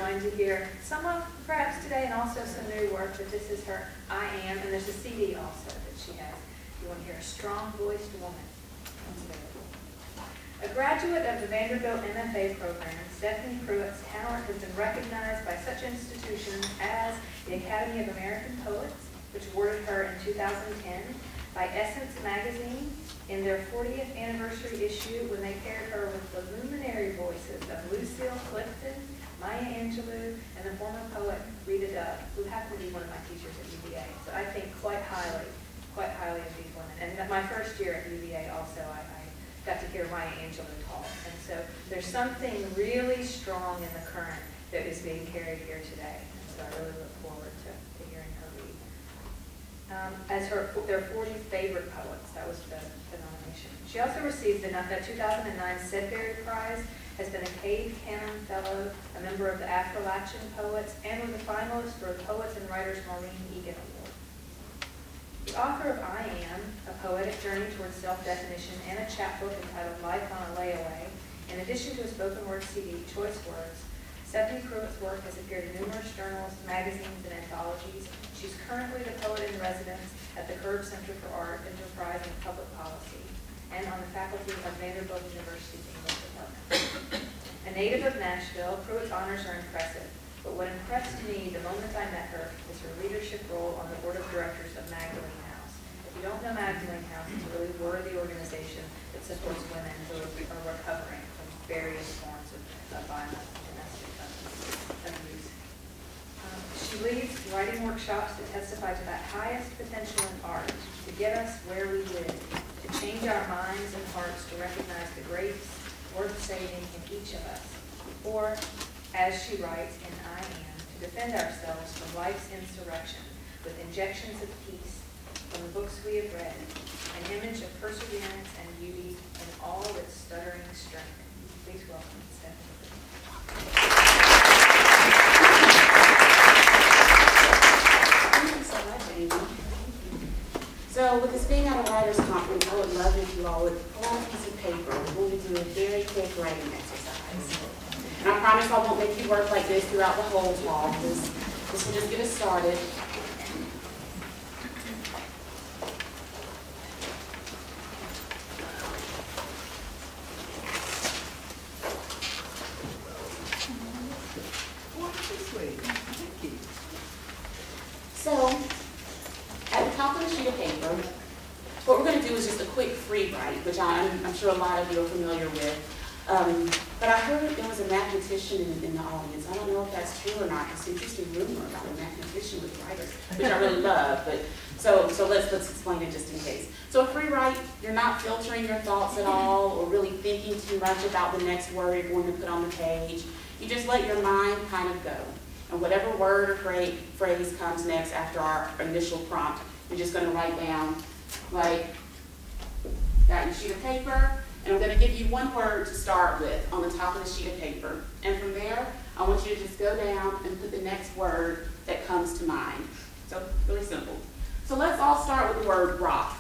going to hear some of perhaps today and also some new work, but this is her I Am, and there's a CD also that she has. You want to hear a strong-voiced woman. A graduate of the Vanderbilt MFA program, Stephanie Pruitt's talent has been recognized by such institutions as the Academy of American Poets, which awarded her in 2010, by Essence magazine in their 40th anniversary issue when they paired her with the luminary voices of Lucille Clifton, Maya Angelou, and the former poet Rita Dove, who happened to be one of my teachers at UVA. So I think quite highly of these women. And my first year at UVA also, I got to hear Maya Angelou talk. And so there's something really strong in the current that is being carried here today. And so I really look forward to hearing her read. As their 40 favorite poets, that was the nomination. She also received the 2009 Sedbury Prize, has been a Cave Canon Fellow, a member of the Appalachian Poets, and was a finalist for the Poets and Writers Maureen Egan Award. The author of I Am, a poetic journey towards self-definition, and a chapbook entitled Life on a Layaway, in addition to a spoken word CD, Choice Words, Stephanie Pruitt's work has appeared in numerous journals, magazines, and anthologies. She's currently the poet in residence at the Curb Center for Art, Enterprise, and Public Policy, and on the faculty of Vanderbilt University's English Department. A native of Nashville, Pruitt's honors are impressive, but what impressed me the moment I met her is her leadership role on the board of directors of Magdalene House. If you don't know Magdalene House, it's a really worthy organization that supports women who are recovering from various forms of violence and domestic abuse. She leads writing workshops that testify to that highest potential in art, to get us where we live, to change our minds and hearts to recognize the grace worth saving in each of us. Or, as she writes in I Am, to defend ourselves from life's insurrection with injections of peace from the books we have read, an image of perseverance and beauty in all its stuttering strength. Please welcome Stephanie. Thank you so much, Amy. So with this being at a writer's conference, I would love if you all would pull out a piece of paper. We're going to do a very quick writing exercise. And I promise I won't make you work like this throughout the whole talk, because this will just get us started. So, at the top of the sheet of paper, what we're going to do is just a quick free write, which I'm sure a lot of you are familiar with. But I heard there was a mathematician in the audience. I don't know if that's true or not. It's an interesting rumor about a mathematician with writers, which I really love. But so let's explain it just in case. So a free write, you're not filtering your thoughts at all or really thinking too much about the next word you're going to put on the page. You just let your mind kind of go. And whatever word or phrase comes next after our initial prompt, you're just going to write down, like, got your sheet of paper. And I'm going to give you one word to start with on the top of the sheet of paper. And from there, I want you to just go down and put the next word that comes to mind. So, really simple. So let's all start with the word rock.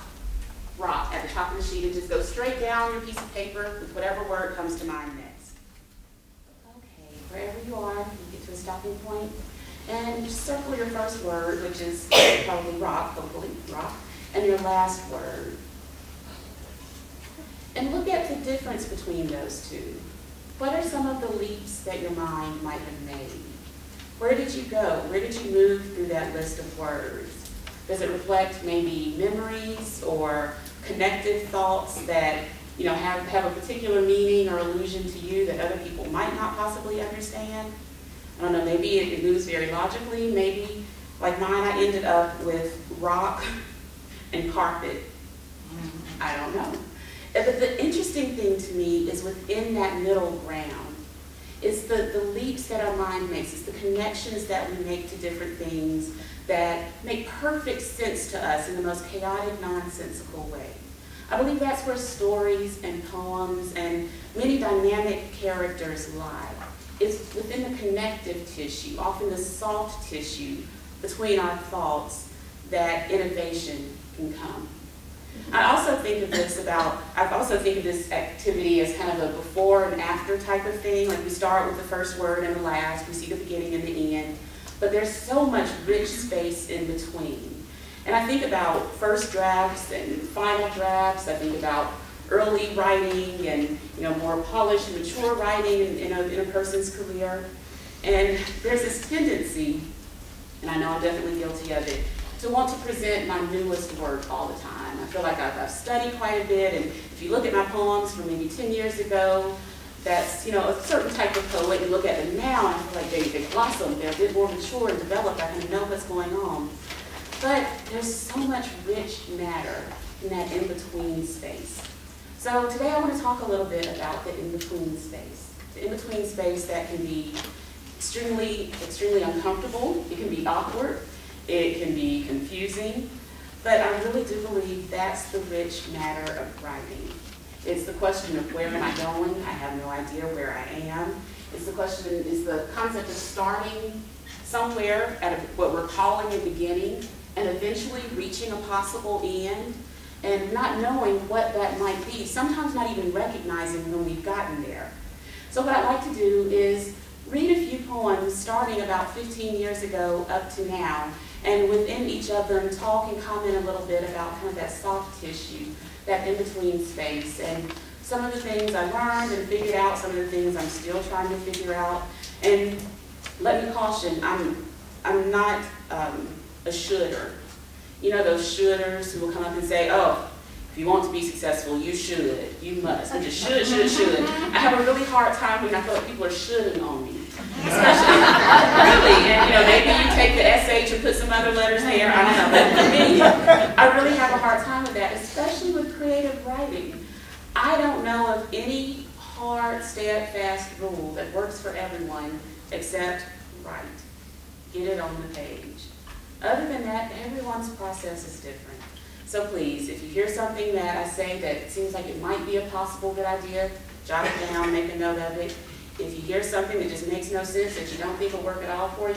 Rock at the top of the sheet, and just go straight down your piece of paper with whatever word comes to mind next. Okay, wherever you are, you get to a stopping point. And just circle your first word, which is probably rock, hopefully, rock, and your last word. And look at the difference between those two. What are some of the leaps that your mind might have made? Where did you go? Where did you move through that list of words? Does it reflect maybe memories or connected thoughts that have a particular meaning or allusion to you that other people might not possibly understand? I don't know, maybe it moves very logically. Maybe, like mine, I ended up with rock and carpet. I don't know. But the interesting thing to me is within that middle ground is the leaps that our mind makes. It's the connections that we make to different things that make perfect sense to us in the most chaotic, nonsensical way. I believe that's where stories and poems and many dynamic characters lie. It's within the connective tissue, often the soft tissue between our thoughts, that innovation can come. I also think of this activity as kind of a before and after type of thing. Like we start with the first word and the last, we see the beginning and the end, but there's so much rich space in between. And I think about first drafts and final drafts. I think about early writing and more polished, mature writing in a person's career. And there's this tendency, and I know I'm definitely guilty of it, to want to present my newest work all the time. I feel like I've studied quite a bit, and if you look at my poems from maybe 10 years ago, that's a certain type of poet. You look at them now, and I feel like they blossom. They're a bit more mature and developed. I kind of know what's going on. But there's so much rich matter in that in-between space. So today I want to talk a little bit about the in-between space. The in-between space that can be extremely uncomfortable. It can be awkward. It can be confusing. But I really do believe that's the rich matter of writing. It's the question of where am I going? I have no idea where I am. It's the concept of starting somewhere at what we're calling a beginning and eventually reaching a possible end and not knowing what that might be, sometimes not even recognizing when we've gotten there. So what I'd like to do is read a few poems starting about 15 years ago up to now, and within each of them talk and comment a little bit about kind of that soft tissue, that in-between space, and some of the things I learned and figured out, some of the things I'm still trying to figure out. And let me caution, I'm not a should'er. You know those shoulders who will come up and say, oh, if you want to be successful, you should, you must. And just should. I have a really hard time when I feel like people are shoulding on me. Especially, really, and maybe you take the SH and put some other letters there, I don't know. But for me, I really have a hard time with that, especially with creative writing. I don't know of any hard, steadfast rule that works for everyone except write. Get it on the page. Other than that, everyone's process is different. So please, if you hear something that I say that seems like it might be a possible good idea, jot it down, make a note of it. If you hear something that just makes no sense, that you don't think will work at all for you,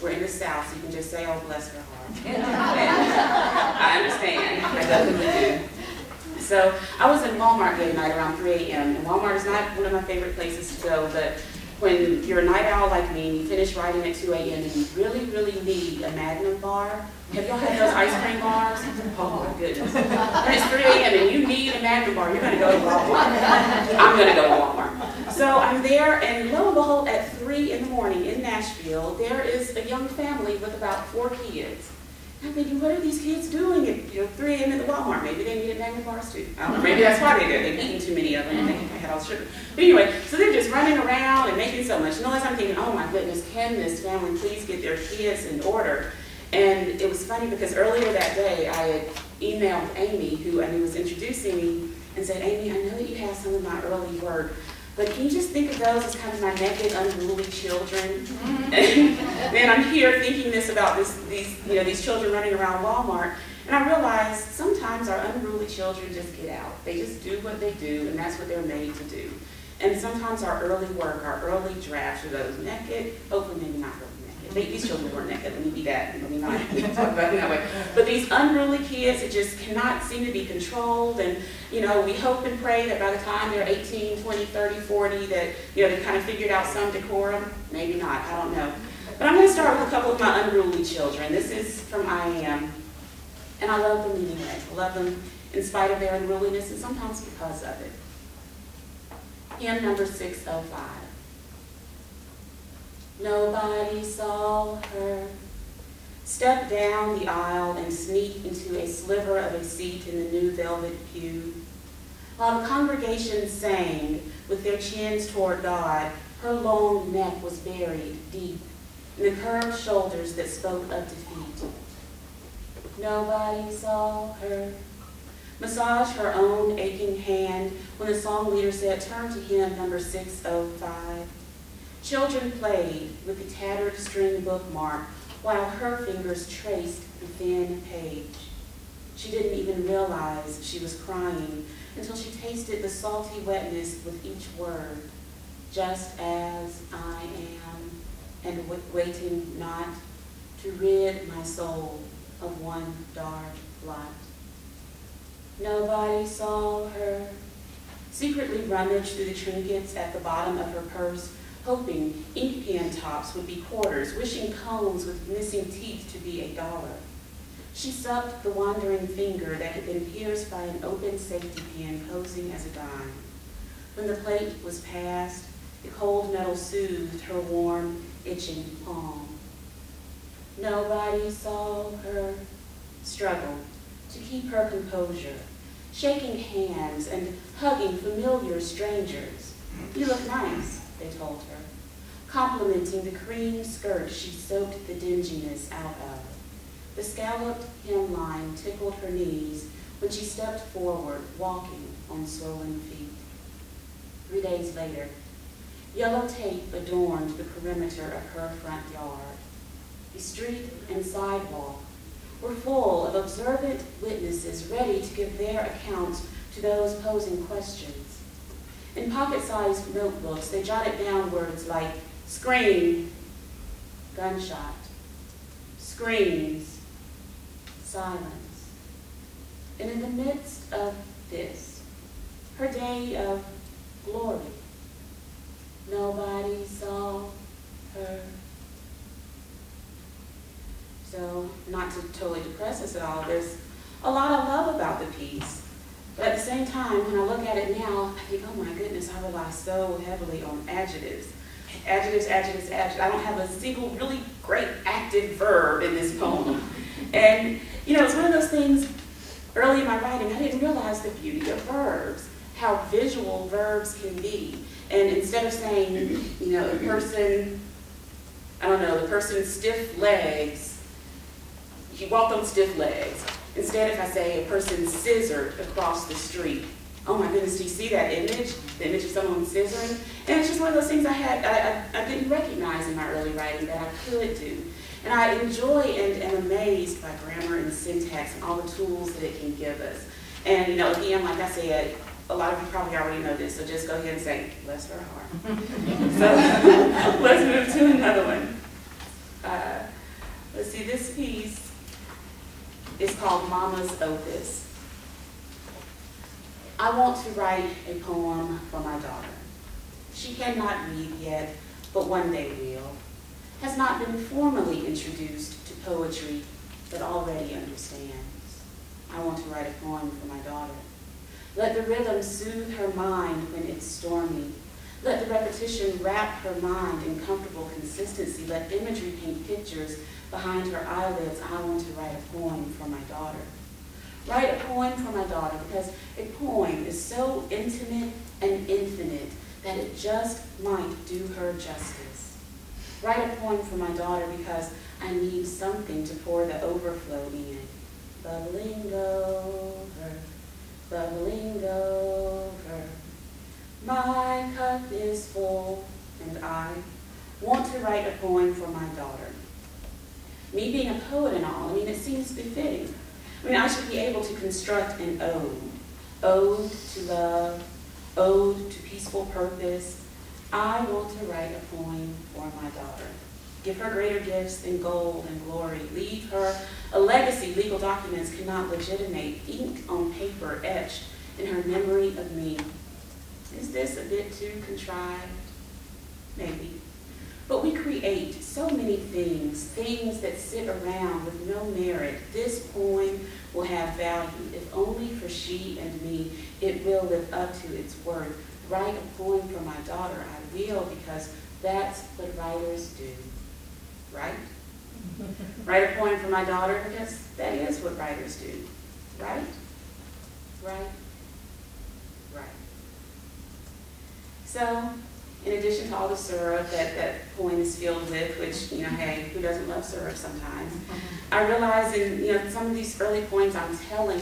we're in the South, so you can just say, oh, bless her heart. And I understand. I definitely do. So I was in Walmart the other night around 3 a.m., and Walmart is not one of my favorite places to go, but when you're a night owl like me and you finish writing at 2 a.m. and you really, really need a Magnum bar, have y'all had those ice cream bars? Oh my goodness. When it's 3 a.m. and you need a Magnum bar, you're going to go to Walmart. I'm going to go to Walmart. So I'm there, and lo and behold, at 3 in the morning in Nashville, there is a young family with about 4 kids. I'm thinking, what are these kids doing at 3 a.m. at the Walmart? Maybe they needed Magnum bars too. I don't know. Maybe that's why they're there. They've eaten too many of them and they had all the sugar. But anyway, so they're just running around and making so much noise. I'm thinking, oh my goodness, can this family please get their kids in order? And it was funny because earlier that day I had emailed Amy, who I knew was introducing me, and said, Amy, I know that you have some of my early work, but can you just think of those as kind of my naked, unruly children? And then I'm here thinking this about these children running around Walmart, and I realized sometimes our unruly children just get out. They just do what they do, and that's what they're made to do. And sometimes our early work, our early drafts are those naked, hopefully maybe not really naked. These children weren't naked, let me be that, let me not talk about it that way. But these unruly kids that just cannot seem to be controlled, and we hope and pray that by the time they're 18, 20, 30, 40, that they've kind of figured out some decorum. Maybe not, I don't know. But I'm going to start with a couple of my unruly children. This is from I Am, and I love them anyway. I love them in spite of their unruliness and sometimes because of it. Hymn number 605. Nobody saw her step down the aisle and sneak into a sliver of a seat in the new velvet pew. While the congregation sang with their chins toward God, her long neck was buried deep in the curved shoulders that spoke of defeat. Nobody saw her massage her own aching hand when the song leader said, turn to hymn number 605. Children played with the tattered string bookmark while her fingers traced the thin page. She didn't even realize she was crying until she tasted the salty wetness with each word. Just as I am, and waiting not to rid my soul of one dark blot. Nobody saw her. Secretly rummaged through the trinkets at the bottom of her purse, hoping ink pen tops would be quarters, wishing combs with missing teeth to be $1. She sucked the wandering finger that had been pierced by an open safety pin posing as a dime. When the plate was passed, the cold metal soothed her warm, itching palm. Nobody saw her struggle to keep her composure, shaking hands and hugging familiar strangers. You look nice, they told her, complimenting the cream skirt she soaked the dinginess out of. The scalloped hemline tickled her knees when she stepped forward, walking on swollen feet. 3 days later, yellow tape adorned the perimeter of her front yard. The street and sidewalk were full of observant witnesses ready to give their accounts to those posing questions. In pocket-sized notebooks, they jotted down words like scream, gunshot, screams, silence. And in the midst of this, her day of glory, nobody saw her. So, not to totally depress us at all, there's a lot I love about the piece. But at the same time, when I look at it now, I think, oh my goodness, I rely so heavily on adjectives. Adjectives, adjectives, adjectives. I don't have a single really great active verb in this poem. And, you know, it's one of those things, early in my writing, I didn't realize the beauty of verbs, how visual verbs can be. And instead of saying, you know, the person, I don't know, the person's stiff legs, he walked on stiff legs. Instead, if I say a person scissored across the street, oh my goodness, do you see that image? The image of someone scissoring? And it's just one of those things I didn't recognize in my early writing that I could do. And I enjoy and am amazed by grammar and syntax and all the tools that it can give us. And, you know, again, like I said, a lot of you probably already know this, so just go ahead and say, bless her heart. So let's move to another one. Let's see, this piece is called Mama's Opus. I want to write a poem for my daughter. She cannot read yet, but one day will. Has not been formally introduced to poetry, but already understands. I want to write a poem for my daughter. Let the rhythm soothe her mind when it's stormy. Let the repetition wrap her mind in comfortable consistency. Let imagery paint pictures behind her eyelids. I want to write a poem for my daughter. Write a poem for my daughter because a poem is so intimate and infinite that it just might do her justice. Write a poem for my daughter because I need something to pour the overflow in. Bubbling over, bubbling over. My cup is full and I want to write a poem for my daughter. Me being a poet and all, I mean, it seems befitting. I mean, I should be able to construct an ode. Ode to love, ode to peaceful purpose. I want to write a poem for my daughter. Give her greater gifts than gold and glory. Leave her a legacy legal documents cannot legitimate. Ink on paper etched in her memory of me. Is this a bit too contrived? Maybe. But we create so many things, things that sit around with no merit. This poem will have value. If only for she and me, it will live up to its worth. Write a poem for my daughter, I will, because that's what writers do, right? Write a poem for my daughter, because that is what writers do, right? Right? Right. So, in addition to all the syrup that poem is filled with, which, you know, hey, who doesn't love syrup sometimes? I realize in, you know, some of these early poems I'm telling.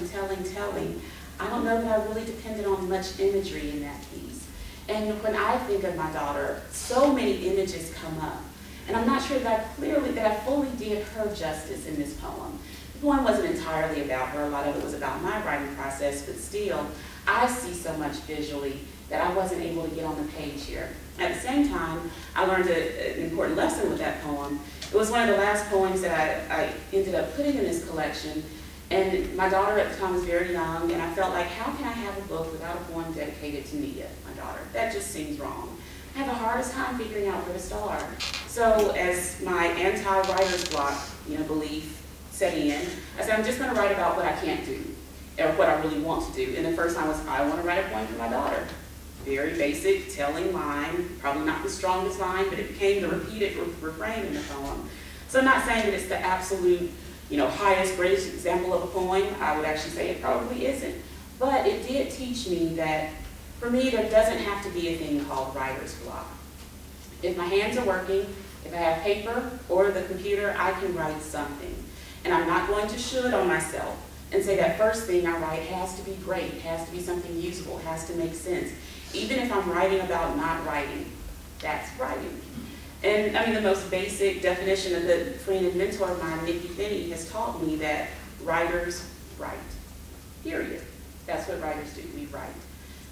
I don't know that I really depended on much imagery in that piece. And when I think of my daughter, so many images come up. And I'm not sure that I fully did her justice in this poem. The poem wasn't entirely about her. A lot of it was about my writing process, but still, I see so much visually that I wasn't able to get on the page here. At the same time, I learned an important lesson with that poem. It was one of the last poems that I ended up putting in this collection, And my daughter at the time was very young, and I felt like, how can I have a book without a poem dedicated to Nia, my daughter? That just seems wrong. I had the hardest time figuring out where to start. So as my anti-writer's block, belief set in, I said, I'm just going to write about what I can't do, or what I really want to do. And the first line was, I want to write a poem for my daughter. Very basic, telling line, probably not the strongest line, but it became the repeated refrain in the poem. So I'm not saying that it's the absolute, highest, greatest example of a poem. I would actually say it probably isn't. But it did teach me that, for me, there doesn't have to be a thing called writer's block. If my hands are working, if I have paper or the computer, I can write something. And I'm not going to should on myself and say that first thing I write has to be great, has to be something usable, has to make sense. Even if I'm writing about not writing, that's writing. And I mean, the most basic definition of the friend and mentor of mine, Nikki Finney, has taught me that writers write, period. That's what writers do, we write.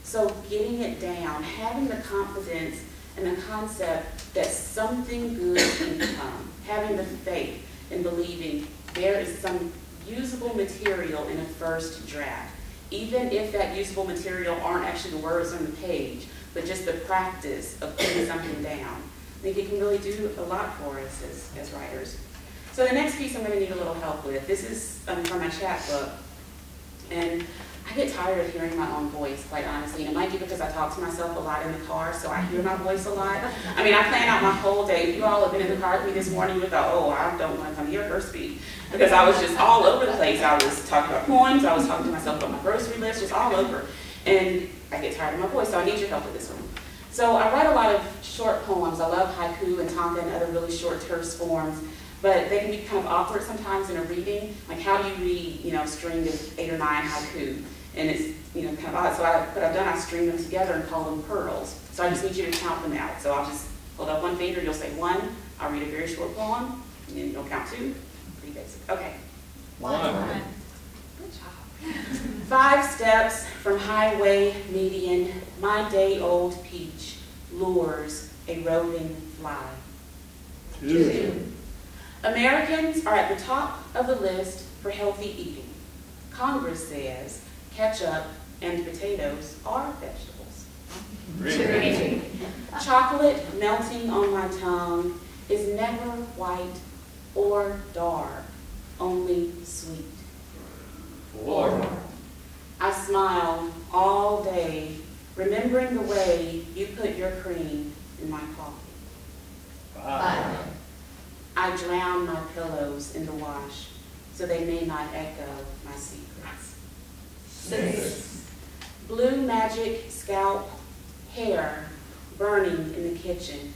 So getting it down, having the confidence and the concept that something good can come, having the faith and believing there is some usable material in a first draft. Even if that usable material aren't actually the words on the page, but just the practice of putting something down. I think it can really do a lot for us as writers. So the next piece I'm going to need a little help with. This is from my chat book. And I get tired of hearing my own voice, quite honestly. And it might be because I talk to myself a lot in the car, so I hear my voice a lot. I mean, I plan out my whole day. If you all have been in the car with me this morning, you would thought, oh, I don't want to come hear her speak. Because I was just all over the place. I was talking about poems, I was talking to myself about my grocery list, just all over. And I get tired of my voice, so I need your help with this one. So I write a lot of short poems. I love haiku and tanka and other really short, terse forms. But they can be kind of awkward sometimes in a reading. Like, how do you read, a string of 8 or 9 haiku? And it's, kind of odd. So what I've done, I string them together and call them pearls. So I just need you to count them out. So I'll just hold up one finger, you'll say 1. I'll read a very short poem, and then you'll count 2. Pretty basic. Okay. 1. Good job. 5 steps from highway median, my day-old peach lures a roving fly. 2. Americans are at the top of the list for healthy eating. Congress says ketchup and potatoes are vegetables. 3. Chocolate melting on my tongue is never white or dark, only sweet. 4. I smile all day, remembering the way you put your cream in my coffee. 5. I drown my pillows in the wash so they may not echo my secrets. 6. Blue magic scalp, hair burning in the kitchen,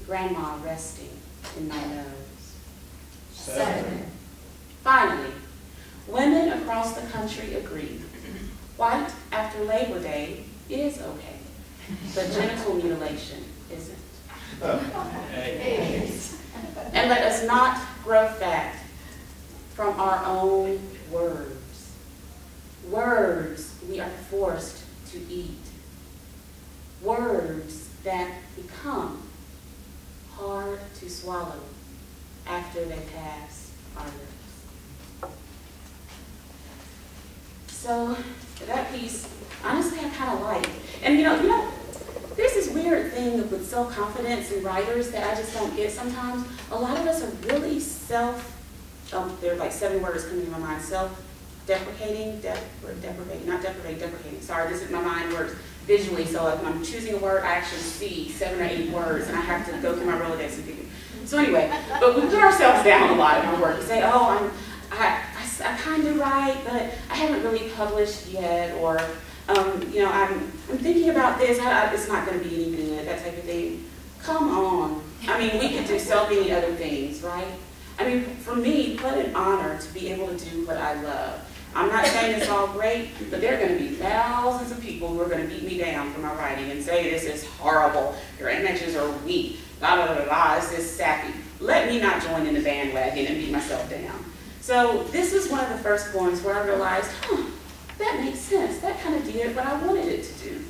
grandma resting in my nose. 7. Finally, women across the country agree. White after Labor Day is okay, but genital mutilation isn't. 8. And let us not grow fat from our own words. Words we are forced to eat. Words that become hard to swallow after they pass our lips. So that piece, honestly, I kind of like. And there's this weird thing with self-confidence in writers that I just don't get sometimes. A lot of us are really there are like 7 words coming to my mind. Self-deprecating, deprecating. Sorry, this is my mind works visually, so if I'm choosing a word, I actually see 7 or 8 words, and I have to go through my Rolodex and figure. So anyway, but we put ourselves down a lot in our work. We say, oh, I kind of write, but I haven't really published yet, or I'm thinking about this, it's not going to be any good, that type of thing. Come on. I mean, we could do so many other things, right? I mean, for me, what an honor to be able to do what I love. I'm not saying it's all great, but there are going to be thousands of people who are going to beat me down for my writing and say this is horrible, your images are weak, blah, blah, blah, blah, this is sappy. Let me not join in the bandwagon and beat myself down. So this was one of the first poems where I realized, that makes sense. That kind of did what I wanted it to do.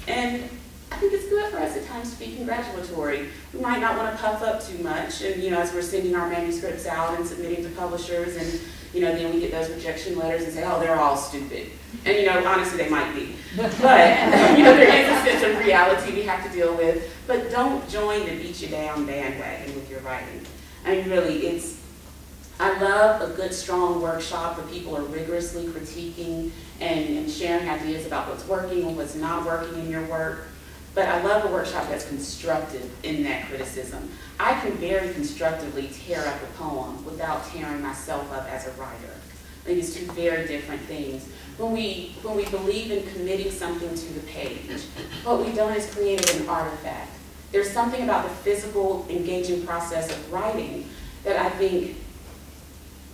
And I think it's good for us at times to be congratulatory. We might not want to puff up too much, and as we're sending our manuscripts out and submitting to publishers, and then we get those rejection letters and say, oh, they're all stupid. And, honestly, they might be. But, there is a sense of reality we have to deal with. But don't join the beat you down bandwagon with your writing. I mean, really, I love a good, strong workshop where people are rigorously critiquing and sharing ideas about what's working and what's not working in your work. But I love a workshop that's constructive in that criticism. I can very constructively tear up a poem without tearing myself up as a writer. I think it's two very different things. When we believe in committing something to the page, what we've done is created an artifact. There's something about the physical, engaging process of writing that I think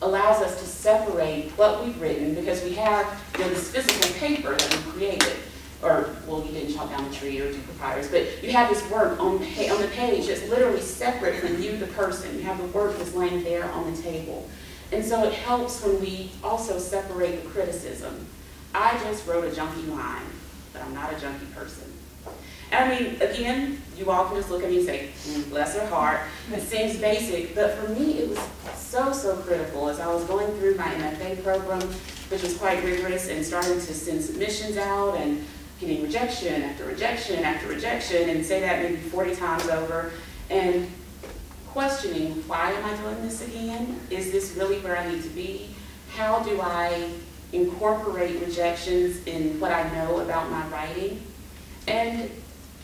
allows us to separate what we've written, because we have this physical paper that we created. Or, well, you didn't chop down the tree or do papyrus, but you have this work on the page that's literally separate from you, the person. You have the work that's laying there on the table. And so it helps when we also separate the criticism. I just wrote a junky line, but I'm not a junky person. And I mean, again, you all can just look at me and say, bless her heart. It seems basic, but for me, it was so critical as I was going through my MFA program, which was quite rigorous, and starting to send submissions out and getting rejection after rejection after rejection, and say that maybe 40 times over, and questioning, why am I doing this again? Is this really where I need to be? How do I incorporate rejections in what I know about my writing? And,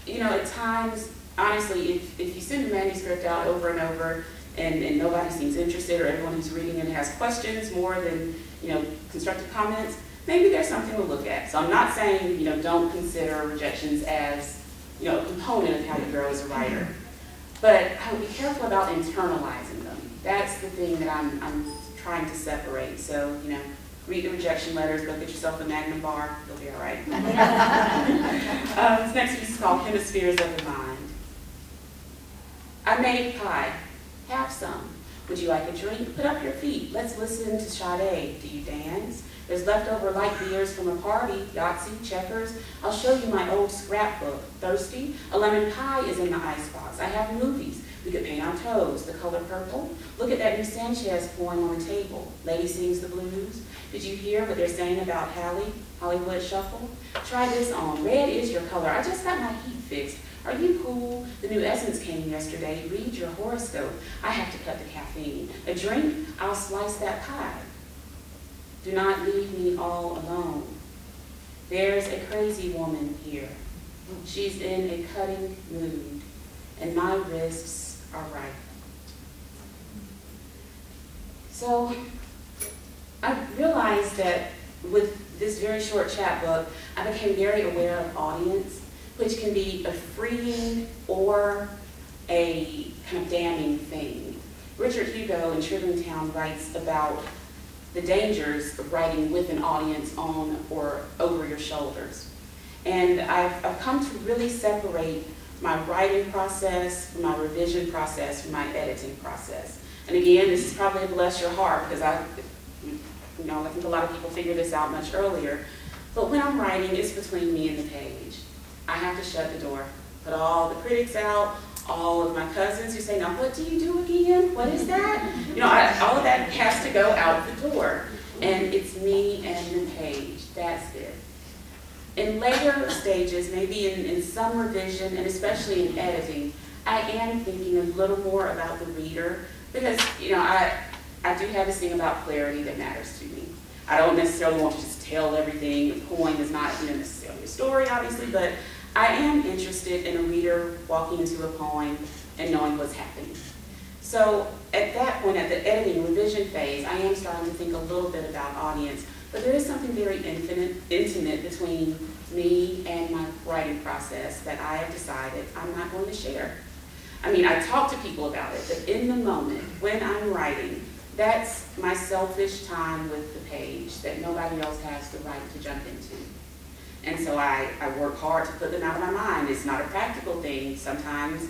at times, honestly, if you send a manuscript out over and over and nobody seems interested, or everyone who's reading it has questions more than, constructive comments, maybe there's something to look at. So I'm not saying, don't consider rejections as, a component of how you grow as a writer. But I would be careful about internalizing them. That's the thing that I'm trying to separate. So, read the rejection letters, go get yourself a Magnum bar, you'll be all right. This next piece is called Hemispheres of the Mind. I made pie. Have some. Would you like a drink? Put up your feet. Let's listen to Sade. Do you dance? There's leftover light beers from a party, Yahtzee, checkers. I'll show you my old scrapbook. Thirsty? A lemon pie is in the icebox. I have movies. We could paint our toes. The color purple? Look at that new Sanchez pouring on the table. Lady sings the blues. Did you hear what they're saying about Hallie? Hollywood Shuffle? Try this on. Red is your color. I just got my heat fixed. Are you cool? The new Essence came yesterday. Read your horoscope. I have to cut the caffeine. A drink? I'll slice that pie. Do not leave me all alone. There's a crazy woman here. She's in a cutting mood, and my wrists are ripe. So I realized that with this very short chapbook, I became very aware of audience, which can be a freeing or a kind of damning thing. Richard Hugo in Town writes about the dangers of writing with an audience on or over your shoulders. And I've come to really separate my writing process from my revision process from my editing process. And again, this is probably a bless your heart, because I think a lot of people figure this out much earlier. But when I'm writing, it's between me and the page. I have to shut the door, put all the critics out, all of my cousins who say, now what do you do again? What is that? All of that has to go out the door. And it's me and the page. That's it. In later stages, maybe in some revision, and especially in editing, I am thinking a little more about the reader, because, I do have this thing about clarity that matters to me. I don't necessarily want to just tell everything. The poem is not necessarily a story, obviously, but I am interested in a reader walking into a poem and knowing what's happening. So at that point, at the editing revision phase, I am starting to think a little bit about audience, but there is something very intimate between me and my writing process that I have decided I'm not going to share. I mean, I talk to people about it, but in the moment, when I'm writing, that's my selfish time with the page that nobody else has the right to jump into. And so I work hard to put them out of my mind. It's not a practical thing. Sometimes,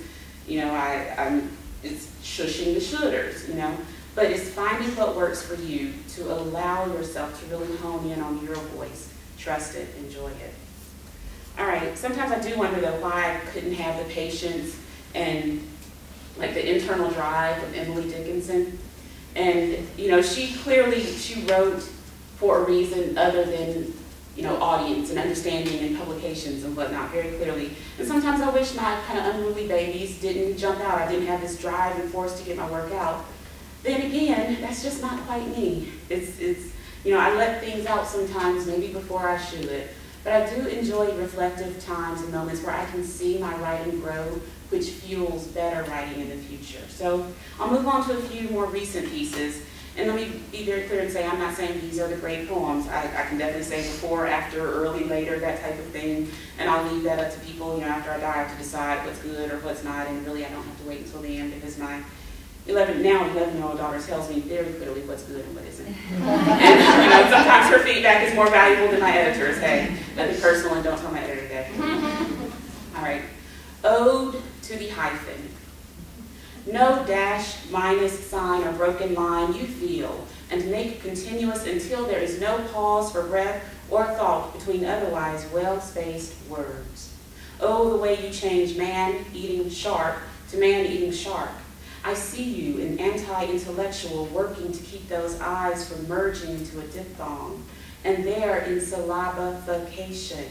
it's shushing the shouldas, but it's finding what works for you to allow yourself to really hone in on your voice. Trust it, enjoy it. All right, sometimes I do wonder though why I couldn't have the patience and like the internal drive of Emily Dickinson. And, you know, she wrote for a reason other than, you know, audience and understanding and publications and whatnot, very clearly. And sometimes I wish my kind of unruly babies didn't jump out. I didn't have this drive and force to get my work out. Then again, that's just not quite me. It's you know, I let things out sometimes, maybe before I should. But I do enjoy reflective times and moments where I can see my writing grow, which fuels better writing in the future. So I'll move on to a few more recent pieces. And let me be very clear and say, I'm not saying these are the great poems. I can definitely say before, after, early, later, that type of thing. And I'll leave that up to people, you know, after I die to decide what's good or what's not. And really, I don't have to wait until the end because my 11-year-old daughter tells me very clearly what's good and what isn't. And, you know, sometimes her feedback is more valuable than my editor's. Hey, let me personal and don't tell my editor that. All right. Ode to the hyphen. No dash, minus, sign, or broken line you feel, and make continuous until there is no pause for breath or thought between otherwise well-spaced words. Oh, the way you change man eating shark to man eating shark. I see you, an anti-intellectual, working to keep those eyes from merging into a diphthong, and there in syllabification.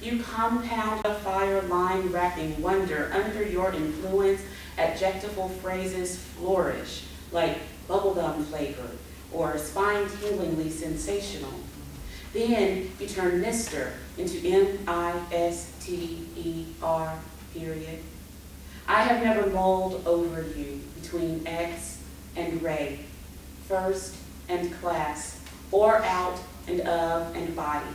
You compound a fire line wrapping wonder under your influence. Adjectival phrases flourish, like bubblegum flavored or spine-tinglingly sensational. Then you turn Mr. into M-I-S-T-E-R, period. I have never mulled over you between X and Ray, first and class, or out and of and body.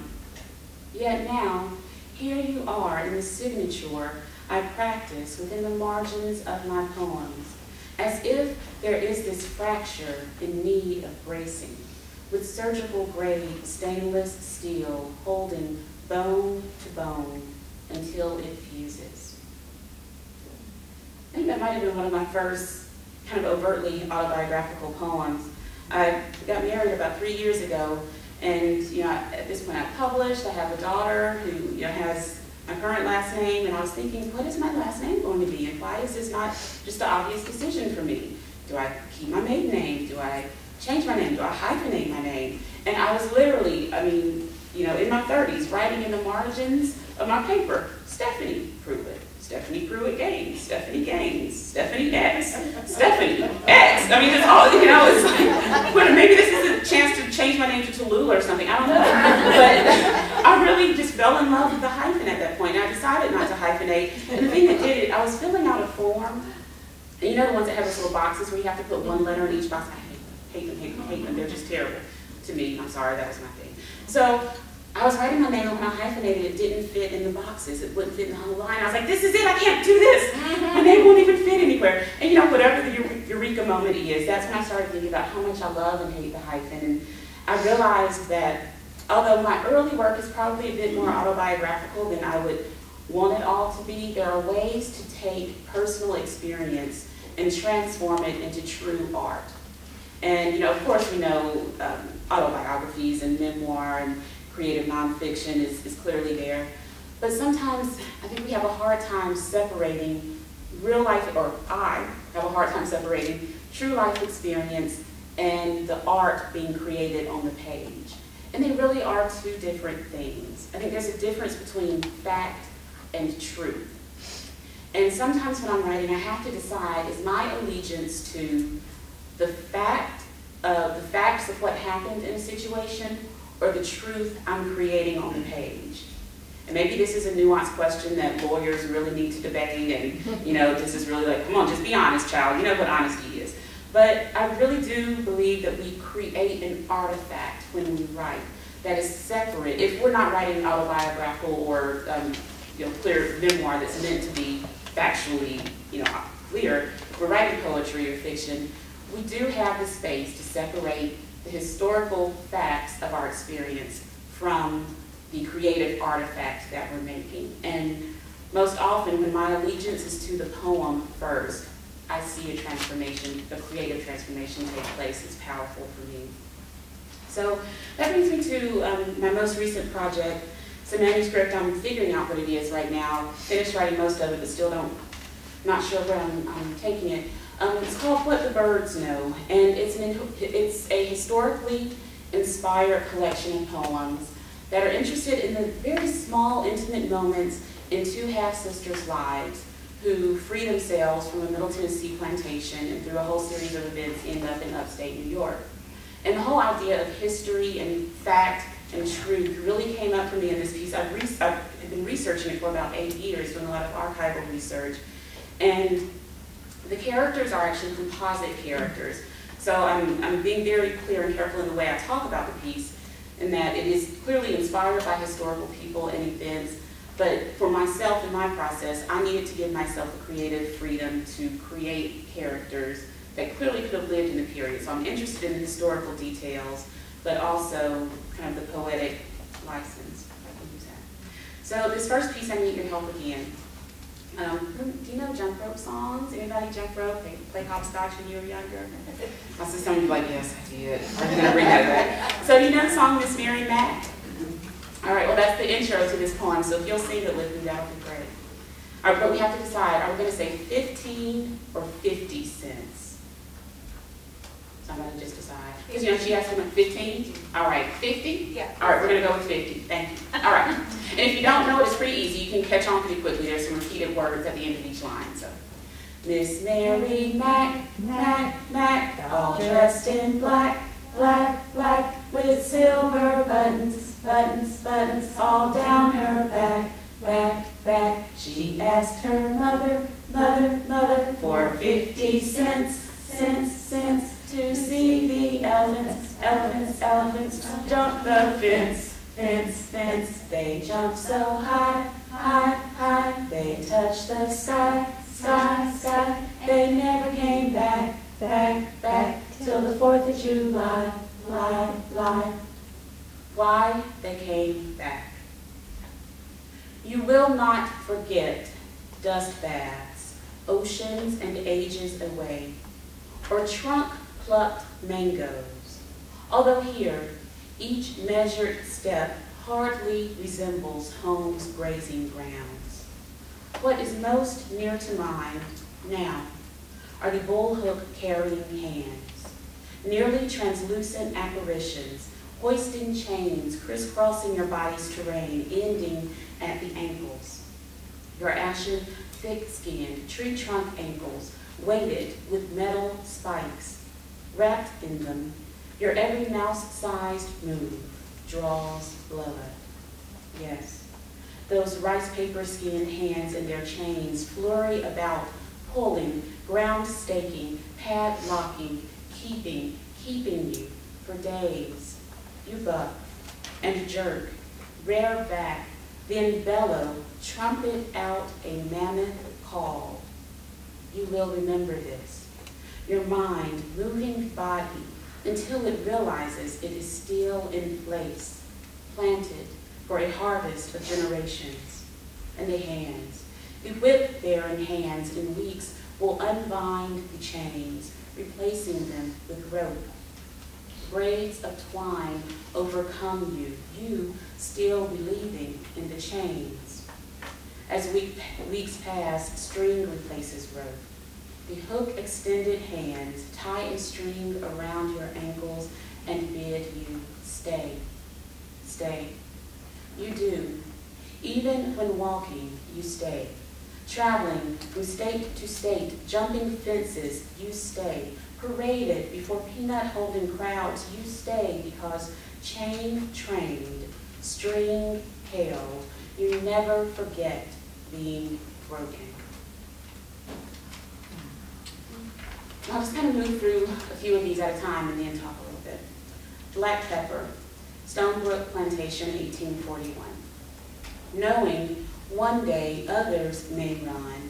Yet now, here you are in the signature I practice within the margins of my poems, as if there is this fracture in need of bracing, with surgical grade stainless steel holding bone to bone until it fuses. I think that might have been one of my first kind of overtly autobiographical poems. I got married about 3 years ago, and you know, at this point I published. I have a daughter who, you know, has my current last name, and I was thinking, what is my last name going to be, and why is this not just an obvious decision for me? Do I keep my maiden name? Do I change my name? Do I hyphenate my name? And I was literally, I mean, you know, in my 30s, writing in the margins of my paper, Stephanie Pruitt, Stephanie Pruitt Gaines, Stephanie Gaines, Stephanie X, Stephanie X. I mean, it's all, you know, it's like, well, maybe this is a chance to change my name to Tallulah or something, I don't know. But I really just fell in love with the hyphen at that point, and I decided not to hyphenate. And the thing that did it, I was filling out a form, and you know the ones that have those little boxes where you have to put one letter in each box? I hate them, they're just terrible to me. I'm sorry, that was my thing. So I was writing my name, and when I hyphenated, it didn't fit in the boxes. It wouldn't fit in the whole line. I was like, this is it, I can't do this. My name won't even fit anywhere. And you know, whatever the eureka moment is, that's when I started thinking about how much I love and hate the hyphen. And I realized that although my early work is probably a bit more autobiographical than I would want it all to be, there are ways to take personal experience and transform it into true art. And you know, of course, we know autobiographies and memoir and creative nonfiction is clearly there. But sometimes I think we have a hard time separating real life, or I have a hard time separating true life experience and the art being created on the page. And they really are two different things. I think there's a difference between fact and truth. And sometimes when I'm writing, I have to decide, is my allegiance to the facts of what happened in a situation, or the truth I'm creating on the page? And maybe this is a nuanced question that lawyers really need to debate, and you know, this is really like, come on, just be honest, child. You know what honesty is. But I really do believe that we create an artifact when we write that is separate. If we're not writing autobiographical or you know, clear memoir that's meant to be factually, you know, clear, if we're writing poetry or fiction, we do have the space to separate the historical facts of our experience from the creative artifact that we're making. And most often, when my allegiance is to the poem first, I see a transformation, a creative transformation take place. It's powerful for me. So that brings me to my most recent project. It's a manuscript. I'm figuring out what it is right now. Finished writing most of it, but still not sure where I'm taking it. It's called What the Birds Know, and it's a historically inspired collection of poems that are interested in the very small, intimate moments in two half-sisters' lives who free themselves from a Middle Tennessee plantation and through a whole series of events end up in upstate New York. And the whole idea of history and fact and truth really came up for me in this piece. I've been researching it for about 8 years, doing a lot of archival research. And the characters are actually composite characters. So I'm being very clear and careful in the way I talk about the piece, in that it is clearly inspired by historical people and events, but for myself in my process, I needed to give myself the creative freedom to create characters that clearly could have lived in the period. So I'm interested in the historical details, but also kind of the poetic license. So this first piece, I need your help again. Do you know jump rope songs? Anybody jump rope? They play hopscotch when you were younger? I see some of you like, yes, I did. Are you going to bring that back? So you know the song Miss Mary Mack? All right, well, that's the intro to this poem, so if you'll sing it with me, that would be great. All right, but we have to decide, are we going to say 15 or 50 cents? Somebody just decide. Because, you know, she asked me 15. All right, 50? Yeah. All right, we're going to go with 50. Thank you. All right. And if you don't know it, it's pretty easy. You can catch on pretty quickly. There's some repeated words at the end of each line. So, Miss Mary Mack, Mack, Mack, all dressed in black, black, black, with silver buttons, buttons, buttons, all down her back, back, back. She asked her mother, mother, mother, for 50 cents, cents, cents, to see the elephants, elephants, elephants, jump the fence, fence, fence. They jumped so high, high, high, they touched the sky, sky, sky. They never came back, back, back, till the 4th of July, lie, lie. Why they came back. You will not forget dust baths, oceans and ages away, or trunk-plucked mangoes, although here each measured step hardly resembles home's grazing grounds. What is most near to mind now are the bullhook-carrying hands, nearly translucent apparitions, hoisting chains, crisscrossing your body's terrain, ending at the ankles. Your ashen, thick-skinned, tree-trunk ankles, weighted with metal spikes, wrapped in them, your every mouse-sized move draws blood. Yes, those rice paper skinned hands in their chains flurry about, pulling, ground staking, padlocking, keeping you for days. You buck and jerk, rear back, then bellow, trumpet out a mammoth call. You will remember this, your mind moving body until it realizes it is still in place, planted for a harvest of generations. And the hands, the whip-bearing hands in weeks will unbind the chains, replacing them with rope. Braids of twine overcome you still believing in the chains. As weeks pass, string replaces rope. The hook-extended hands tie a string around your ankles and bid you stay, stay. You do. Even when walking, you stay. Traveling from state to state, jumping fences, you stay. Paraded before peanut-holding crowds, you stay because chain-trained, string-held, you never forget being broken. I'll just kind of move through a few of these at a time and then talk a little bit. Black pepper, Stonebrook Plantation, 1841. Knowing one day others may run,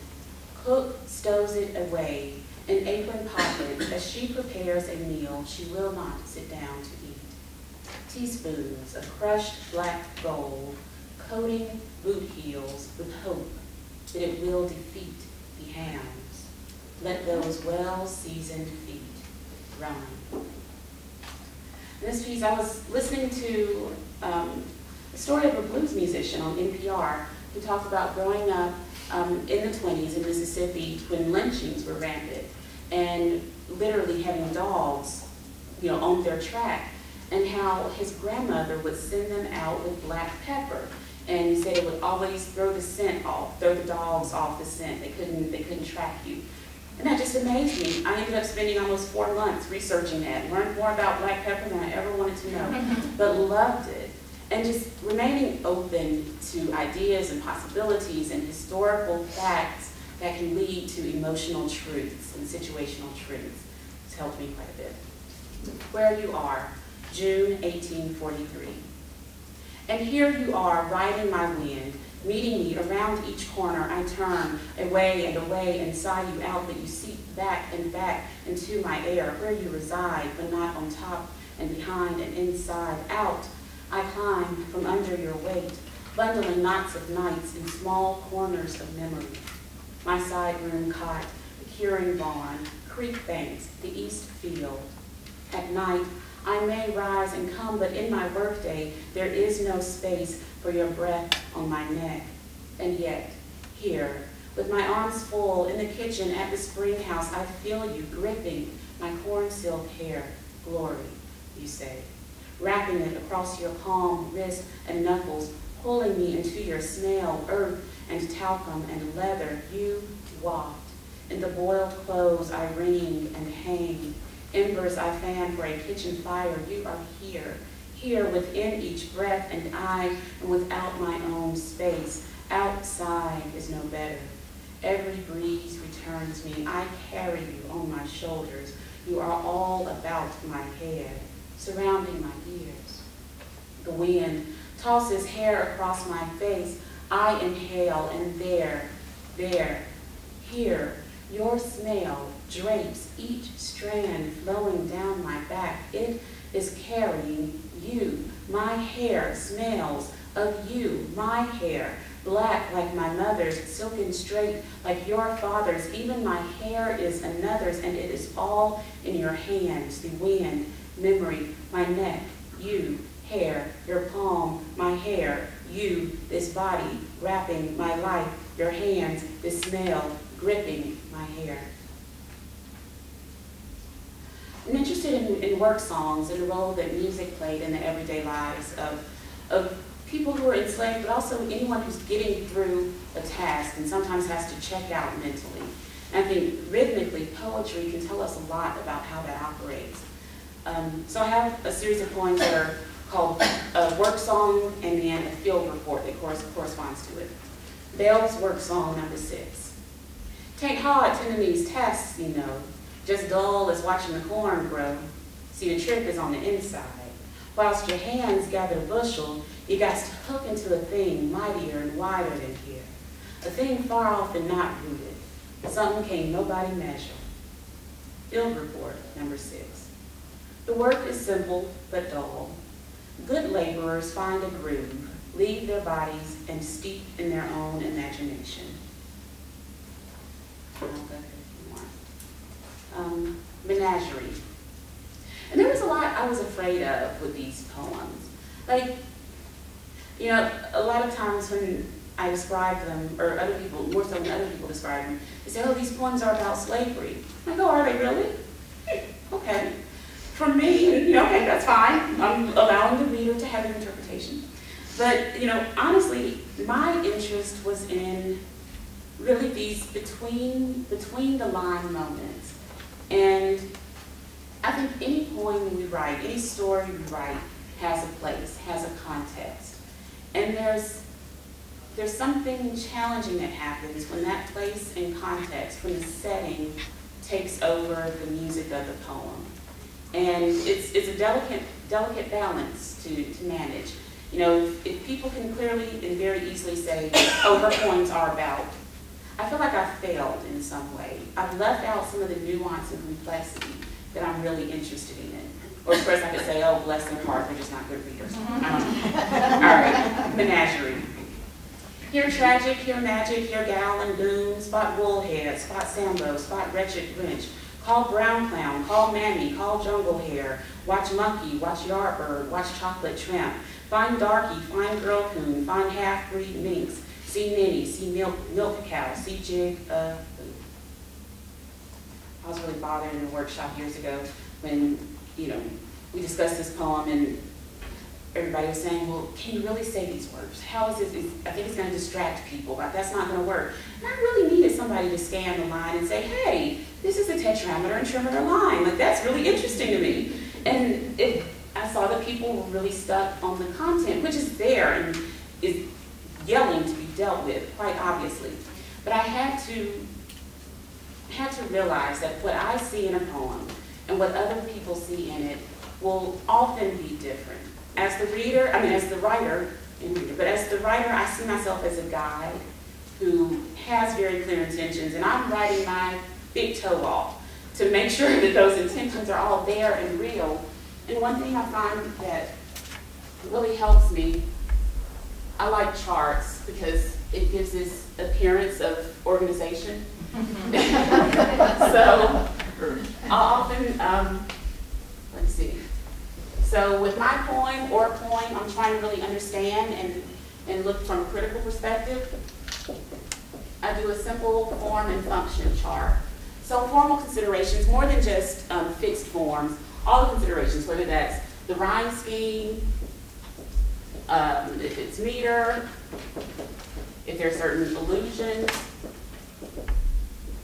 cook stows it away in apron pocket as she prepares a meal she will not sit down to eat. Teaspoons of crushed black gold, coating boot heels with hope that it will defeat the hams. Let those well-seasoned feet run. In this piece, I was listening to the story of a blues musician on NPR who talked about growing up in the 20s in Mississippi when lynchings were rampant. and literally having dogs, on their track, and how his grandmother would send them out with black pepper. And he said it would always throw the scent off, throw the dogs off the scent. They couldn't track you. And that just amazed me. I ended up spending almost 4 months researching that, learned more about black pepper than I ever wanted to know, but loved it. And just remaining open to ideas and possibilities and historical facts that can lead to emotional truths and situational truths has helped me quite a bit. Where you are, June 1843. And here you are, riding my wind, meeting me around each corner. I turn away and sigh you out, but you seep back and back into my air, where you reside, but not on top and behind and inside out. I climb from under your weight, bundling knots of nights in small corners of memory. My side room cot, the curing barn, creek banks, the east field. At night, I may rise and come, but in my workday, there is no space for your breath on my neck. And yet, here, with my arms full, in the kitchen at the spring house, I feel you gripping my corn silk hair. Glory, you say, wrapping it across your palm, wrist, and knuckles, pulling me into your snail, earth, and talcum, and leather. You waft. In the boiled clothes I wring and hang, embers I fan for a kitchen fire. You are here, here within each breath, and I am without my own space. Outside is no better. Every breeze returns me. I carry you on my shoulders. You are all about my head, surrounding my ears. The wind tosses hair across my face. I inhale, and there, here, your smell drapes each strand flowing down my back. It is carrying you. My hair smells of you. My hair, black like my mother's, silken straight like your father's. Even my hair is another's, and it is all in your hands. The wind, memory, my neck, you, hair, your palm, my hair, you, this body, wrapping my life, your hands, this smell, gripping my hair. I'm interested in work songs and the role that music played in the everyday lives of people who are enslaved, but also anyone who's getting through a task and sometimes has to check out mentally. And I think rhythmically, poetry can tell us a lot about how that operates. So I have a series of poems that are called a work song and then a field report that corresponds to it. Bell's work song number 6. Tain't hard tending these tasks, just dull as watching the corn grow. See, the trick is on the inside. Whilst your hands gather a bushel, you got to hook into a thing mightier and wider than here. A thing far off and not rooted. Something can't nobody measure. Field report number 6. The work is simple but dull. Good laborers find a groove, leave their bodies, and steep in their own imagination. I'll go through a few more. Menagerie. And there was a lot I was afraid of with these poems. Like, a lot of times when I describe them, or other people, more so when other people describe them, they say, oh, these poems are about slavery. I go, are they really? Okay. For me, okay, that's fine. I'm allowing the reader to have an interpretation. But, honestly, my interest was in really these between the line moments. And I think any poem we write, any story we write has a place, has a context. And there's something challenging that happens when that place and context, when the setting takes over the music of the poem. And it's a delicate balance to manage. If people can clearly and very easily say, oh, her poems are about, I feel like I've failed in some way. I've left out some of the nuance and complexity that I'm really interested in. Or of course I could say, oh, bless their heart, they're just not good readers. All right, menagerie. Here tragic, here magic, here gal and goon, spot woolhead, spot Sambo, spot wretched Grinch. Call brown clown, call mammy, call jungle hare. Watch monkey, watch yardbird, watch chocolate tramp. Find darky, find girl coon, find half-breed minx. See ninny, see milk cow, see jig, I was really bothered in a workshop years ago when, you know, we discussed this poem and everybody was saying, well, can you really say these words? How is this? I think it's going to distract people. Like, that's not going to work. And I really needed somebody to scan the line and say, hey, this is a tetrameter and trimeter line. Like, that's really interesting to me. And I saw that people were really stuck on the content, which is there and is yelling to be dealt with, quite obviously. But I had to realize that what I see in a poem and what other people see in it will often be different. As the reader, as the writer, but as the writer, I see myself as a guide who has very clear intentions, and I'm writing my big toe off to make sure that those intentions are all there and real. And one thing I find that really helps me, I like charts because it gives this appearance of organization. So I'll often, let's see. So with my poem or poem, I'm trying to really understand and look from a critical perspective. I do a simple form and function chart. So formal considerations, more than just fixed forms, all the considerations, whether that's the rhyme scheme, if it's meter, if there are certain allusions,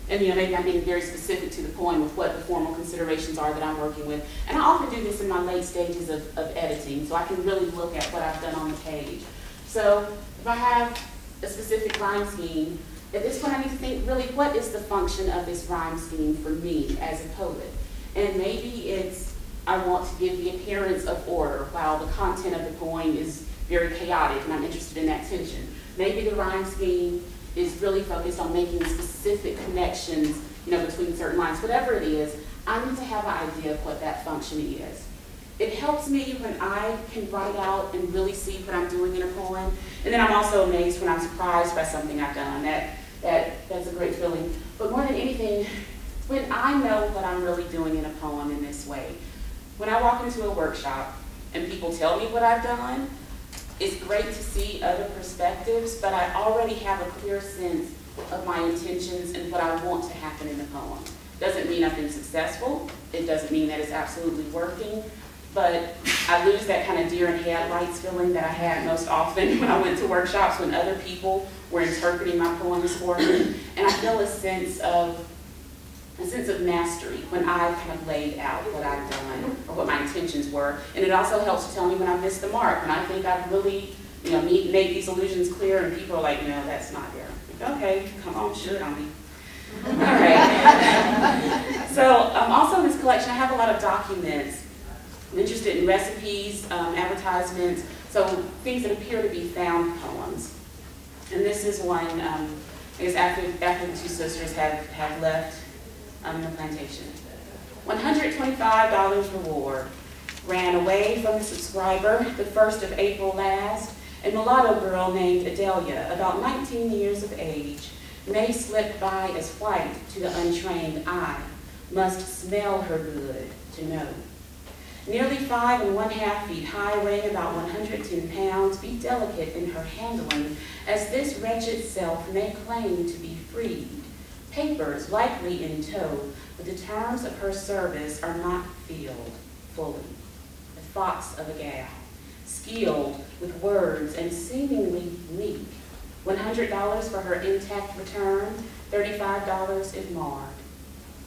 and maybe I'm being very specific to the poem with what the formal considerations are that I'm working with. And I often do this in my late stages of editing, so I can really look at what I've done on the page. So if I have a specific rhyme scheme, at this point I need to think really what is the function of this rhyme scheme for me as a poet. And maybe it's I want to give the appearance of order while the content of the poem is very chaotic and I'm interested in that tension. Maybe the rhyme scheme is really focused on making specific connections, between certain lines. Whatever it is, I need to have an idea of what that function is. It helps me when I can write out and really see what I'm doing in a poem. And then I'm also amazed when I'm surprised by something I've done. That's a great feeling. But more than anything, when I know what I'm really doing in a poem in this way, when I walk into a workshop and people tell me what I've done, it's great to see other perspectives, but I already have a clear sense of my intentions and what I want to happen in the poem. Doesn't mean I've been successful. It doesn't mean that it's absolutely working, but I lose that kind of deer in headlights feeling that I had most often when I went to workshops when other people were interpreting my poems for me. And I feel a sense of mastery when I've kind of laid out what I've done or what my intentions were. And it also helps to tell me when I missed the mark, when I think I've really, made these illusions clear and people are like, no, that's not there. Like, okay, come on, shoot on me. All right. So also in this collection, I have a lot of documents. I'm interested in recipes, advertisements, so things that appear to be found poems. And this is one, I guess after the two sisters have left the plantation. $125 reward. Ran away from the subscriber the 1st of April last. A mulatto girl named Adelia, about 19 years of age, may slip by as white to the untrained eye, must smell her good to know. Nearly 5 1/2 feet high, weighing about 110 pounds, be delicate in her handling, as this wretched self may claim to be freed. Papers likely in tow, but the terms of her service are not filled fully. The fox of a gal, skilled with words and seemingly meek. $100 for her intact return, $35 if marred.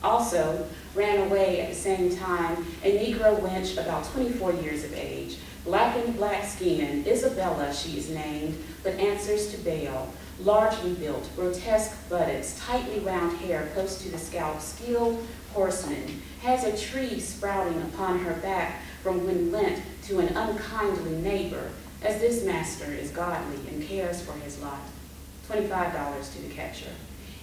Also, ran away at the same time a Negro wench about 24 years of age, blackened black skin, Isabella she is named, but answers to bail. Largely built, grotesque buttocks, tightly wound hair close to the scalp, skilled horseman, has a tree sprouting upon her back from when lent to an unkindly neighbor, as this master is godly and cares for his lot. $25 to the catcher.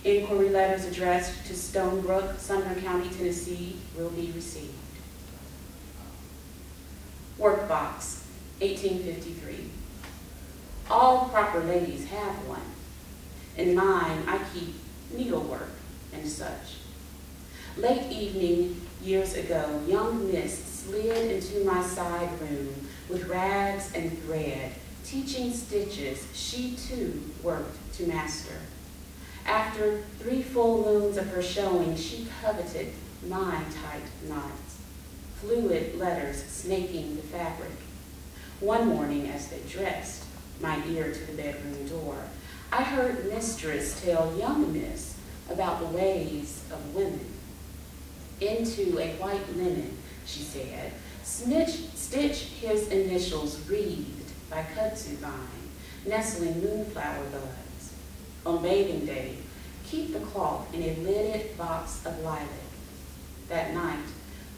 Inquiry letters addressed to Stonebrook, Sumner County, Tennessee, will be received. Workbox, 1853. All proper ladies have one. In mine, I keep needlework and such. Late evening, years ago, young Miss slid into my side room with rags and thread, teaching stitches she too worked to master. After 3 full moons of her showing, she coveted 9 tight knots, fluid letters snaking the fabric. One morning as they dressed, my ear to the bedroom door, I heard mistress tell young miss about the ways of women. Into a white linen, she said, stitch his initials wreathed by kudzu vine, nestling moonflower buds. On bathing day, keep the cloth in a lidded box of lilac. That night,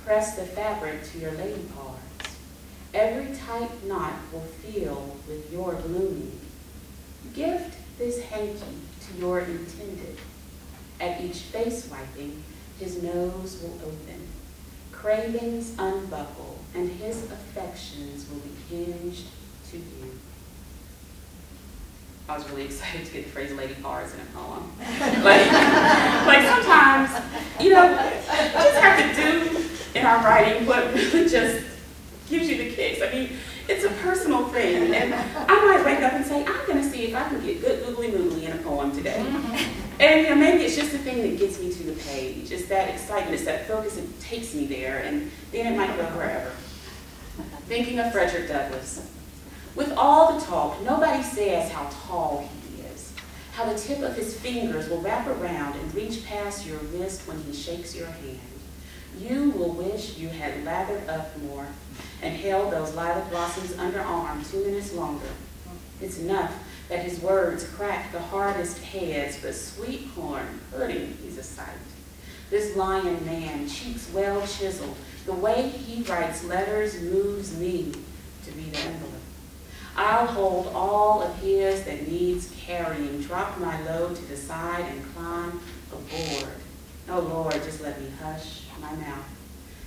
press the fabric to your lady parts. Every tight knot will fill with your blooming. Gift this hanky to your intended. At each face wiping, his nose will open. Cravings unbuckle, and his affections will be hinged to you. I was really excited to get the phrase lady parts in a poem. like sometimes, you know, you just have to do in our writing what really just gives you the kicks. I mean, it's a personal thing, and I might wake up and say, I'm going to see if I can get good googly moogly in a poem today. And you know, maybe it's just the thing that gets me to the page. It's that excitement, it's that focus, it takes me there, and then it might go wherever. Thinking of Frederick Douglass. With all the talk, nobody says how tall he is, how the tip of his fingers will wrap around and reach past your wrist when he shakes your hand. You will wish you had lathered up more and held those lilac blossoms under arm 2 minutes longer. It's enough that his words crack the hardest heads, but sweet corn pudding, he's a sight. This lion man, cheeks well chiseled, the way he writes letters moves me to be the envelope. I'll hold all of his that needs carrying, drop my load to the side and climb aboard. Oh Lord, just let me hush my mouth.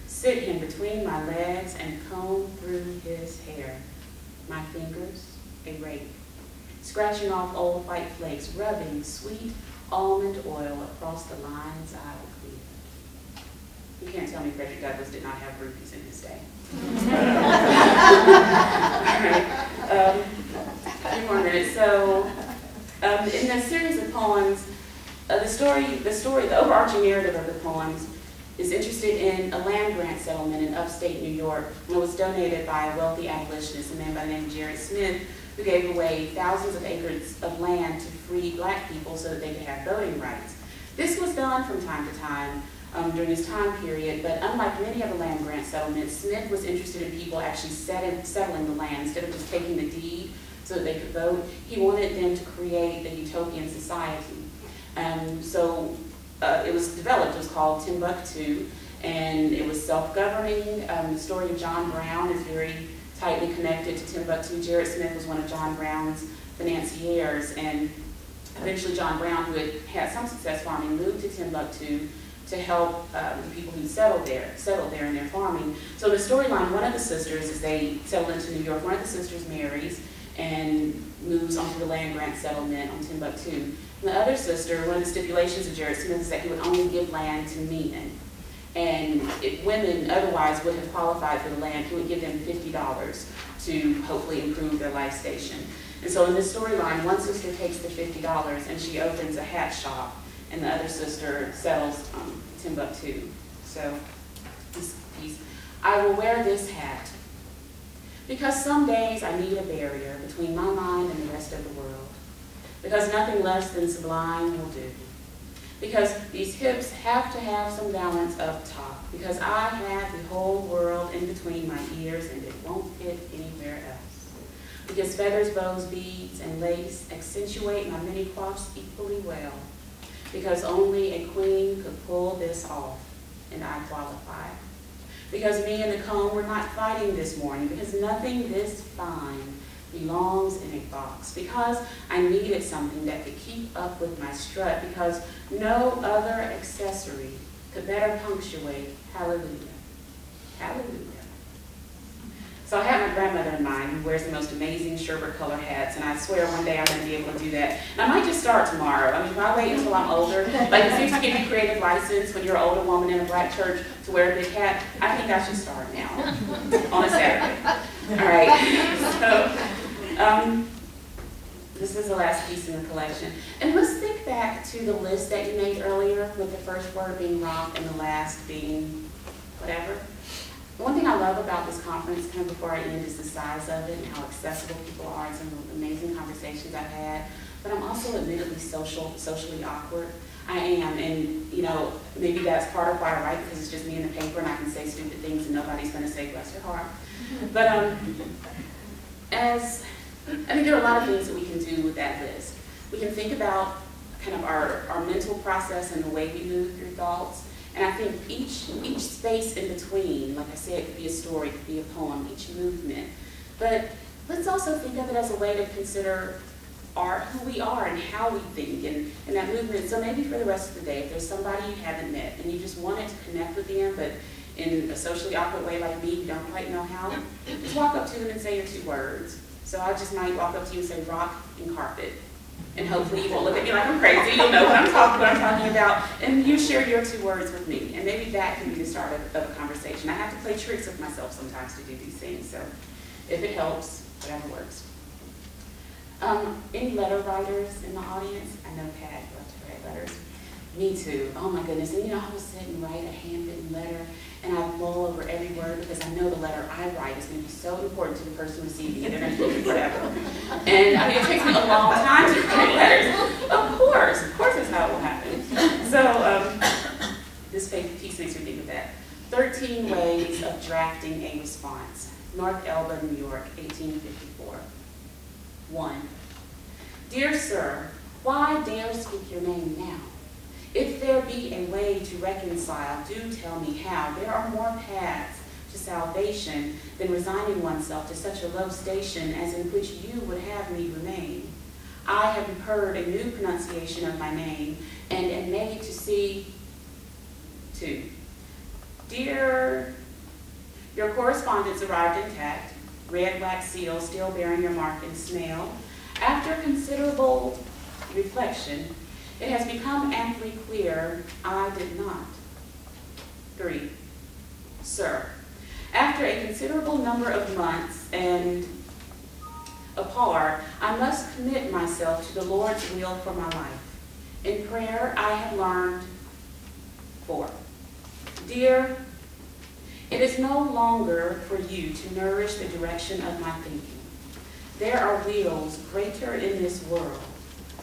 Sit him between my legs and comb through his hair. My fingers, a rake, scratching off old white flakes, rubbing sweet almond oil across the lines I'll clear. You can't tell me Frederick Douglass did not have groupies in his day. All right. A few more minutes. So, in the series of poems, the overarching narrative of the poems is interested in a land grant settlement in upstate New York, and it was donated by a wealthy abolitionist, a man by the name of Jerry Smith, who gave away thousands of acres of land to free black people so that they could have voting rights. This was done from time to time during this time period, but unlike many of the land grant settlements, Smith was interested in people actually settling the land instead of just taking the deed so that they could vote. He wanted them to create a utopian society. So it was developed. It was called Timbuktu, and it was self-governing. The story of John Brown is very tightly connected to Timbuktu. Jared Smith was one of John Brown's financiers, and eventually John Brown, who had had some success farming, moved to Timbuktu to help the people who settled there in their farming. So the storyline, one of the sisters, as they settle into New York, one of the sisters marries and moves onto the land grant settlement on Timbuktu. And the other sister, one of the stipulations of Jared Smith is that he would only give land to men. And if women otherwise would have qualified for the land, he would give them $50 to hopefully improve their life station. And so in this storyline, one sister takes the $50 and she opens a hat shop, and the other sister settles Timbuktu. So this piece, I will wear this hat because some days I need a barrier between my mind and the rest of the world. Because nothing less than sublime will do. Because these hips have to have some balance up top. Because I have the whole world in between my ears and it won't fit anywhere else. Because feathers, bows, beads, and lace accentuate my many coifs equally well. Because only a queen could pull this off, and I qualify. Because me and the comb were not fighting this morning. Because nothing this fine belongs in a box. Because I needed something that could keep up with my strut. Because no other accessory could better punctuate hallelujah. Hallelujah. So I have my grandmother in mind who wears the most amazing sherbet color hats, and I swear one day I'm going to be able to do that. And I might just start tomorrow. I mean, if I wait until I'm older, like it seems to give you creative license when you're an older woman in a black church to wear a big hat, I think I should start now on a Saturday. All right. So This is the last piece in the collection. And let's think back to the list that you made earlier, with the first word being rock and the last being whatever. One thing I love about this conference, kind of before I end, is the size of it and how accessible people are, and some amazing conversations I've had. But I'm also admittedly socially awkward. I am, and you know, maybe that's part of why I write, because it's just me in the paper and I can say stupid things and nobody's going to say bless your heart. But I mean, there are a lot of things that we can do with that list. We can think about kind of our mental process and the way we move through thoughts. And I think each space in between, like I said, could be a story, could be a poem, each movement. But let's also think of it as a way to consider who we are and how we think and that movement. So maybe for the rest of the day, if there's somebody you haven't met and you just wanted to connect with them, but in a socially awkward way like me, you don't quite know how, just walk up to them and say your 2 words. So I just might walk up to you and say rock and carpet. And hopefully you won't look at me like I'm crazy. You'll know what I'm talking about. And you share your 2 words with me. And maybe that can be the start of a conversation. I have to play tricks with myself sometimes to do these things. So if it helps, whatever works. Any letter writers in the audience? I know Pat loves to write letters. Me too. Oh my goodness. And you know, I will sit and write a handwritten letter, and I mull over every word because I know the letter I write is going to be so important to the person receiving it. They're going to think whatever. And I mean, it takes me a long time to write letters. Of course that's how it will happen. So this piece makes me think of that. 13 Ways of Drafting a Response. North Elba, New York, 1854. 1. Dear sir, why dare speak your name now? If there be a way to reconcile, do tell me how. There are more paths to salvation than resigning oneself to such a low station as in which you would have me remain. I have heard a new pronunciation of my name, and am made to see. 2. Dear, your correspondence arrived intact, red wax seal still bearing your mark and smell. After considerable reflection, it has become amply clear I did not. 3. Sir, after a considerable number of months and apart, I must commit myself to the Lord's will for my life. In prayer, I have learned. 4. Dear, it is no longer for you to nourish the direction of my thinking. There are wheels greater in this world.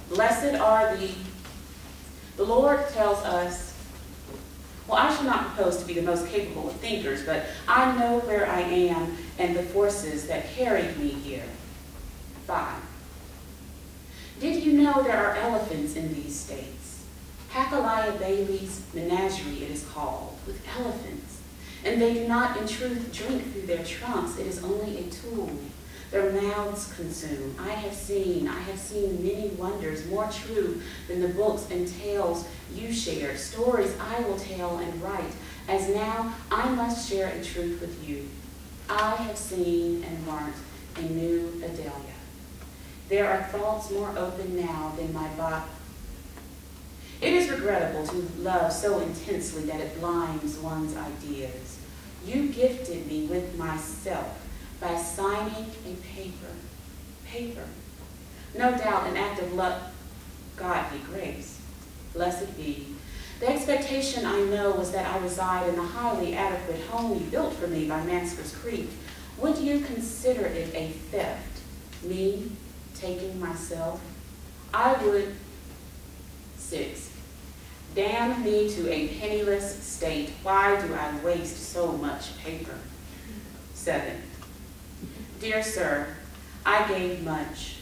Blessed are the Lord tells us, well, I shall not propose to be the most capable of thinkers, but I know where I am and the forces that carried me here. 5. Did you know there are elephants in these states? Hakalia Bailey's menagerie it is called, with elephants. And they do not in truth drink through their trunks. It is only a tool. Their mouths consume. I have seen many wonders more true than the books and tales you share, stories I will tell and write, as now I must share a truth with you. I have seen and learnt a new Adelia. There are thoughts more open now than my body. It is regrettable to love so intensely that it blinds one's ideas. You gifted me with myself by signing a paper. No doubt an act of love, godly grace. Blessed be. The expectation I know was that I reside in the highly adequate home you built for me by Mansker's Creek. Would you consider it a theft, me taking myself? I would. 6. Damn me to a penniless state. Why do I waste so much paper? 7. Dear sir, I gave much.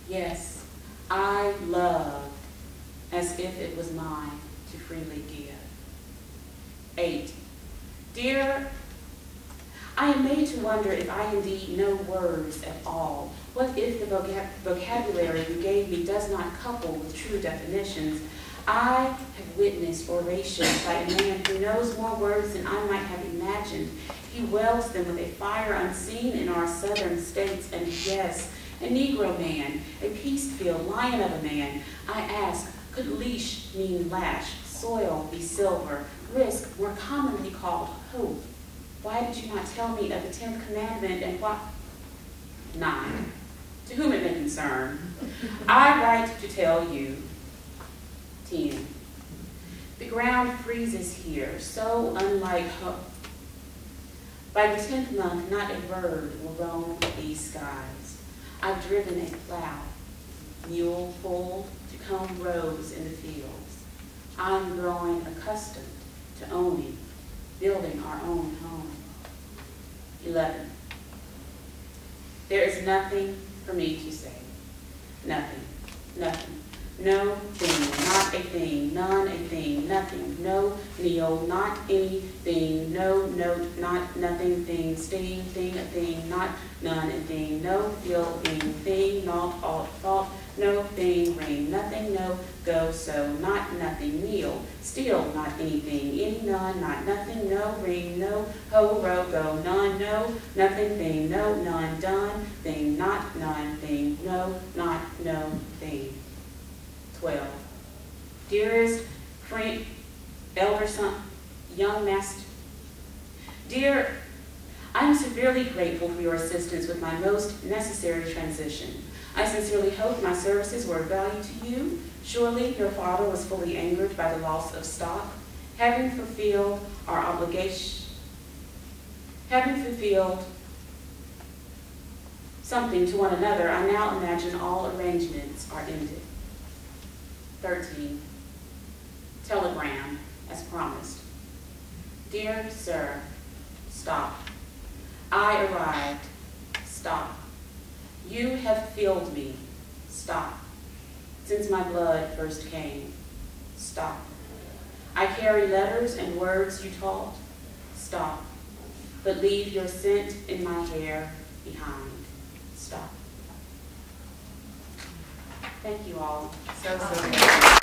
Yes, I loved as if it was mine to freely give. 8. Dear, I am made to wonder if I indeed know words at all. What if the vocabulary you gave me does not couple with true definitions? I have witnessed orations by a man who knows more words than I might have imagined. He welds them with a fire unseen in our southern states, and yes, a Negro man, a peace-field lion of a man. I ask, could leash mean lash, soil be silver, risk more commonly called hope? Why did you not tell me of the 10th commandment and what? 9. To whom it may concern. I write to tell you. 10. The ground freezes here, so unlike home. By the 10th month, not a bird will roam these skies. I've driven a plow, mule pulled to comb rows in the fields. I'm growing accustomed to owning, building our own home. 11. There is nothing for me to say. Nothing, nothing. No thing, not a thing, none a thing, nothing, no kneel, not anything, no note, not nothing, thing, sting, thing, a thing, not none, a thing, no feeling, thing, not all thought, no thing, ring, nothing, no, go, so, not nothing, kneel, still, not anything, any, none, not nothing, no, ring, no, ho, row, go, none, no, nothing, thing, no, none, done, thing, not none, thing, no, not, no, thing. 12. Dearest Frank, elder son, young master. Dear, I am severely grateful for your assistance with my most necessary transition. I sincerely hope my services were of value to you. Surely your father was fully angered by the loss of stock. Having fulfilled our obligation, having fulfilled something to one another, I now imagine all arrangements are ended. 13. Telegram, as promised. Dear sir, stop. I arrived. Stop. You have filled me. Stop. Since my blood first came. Stop. I carry letters and words you taught. Stop. But leave your scent in my hair behind. Stop. Thank you all so much.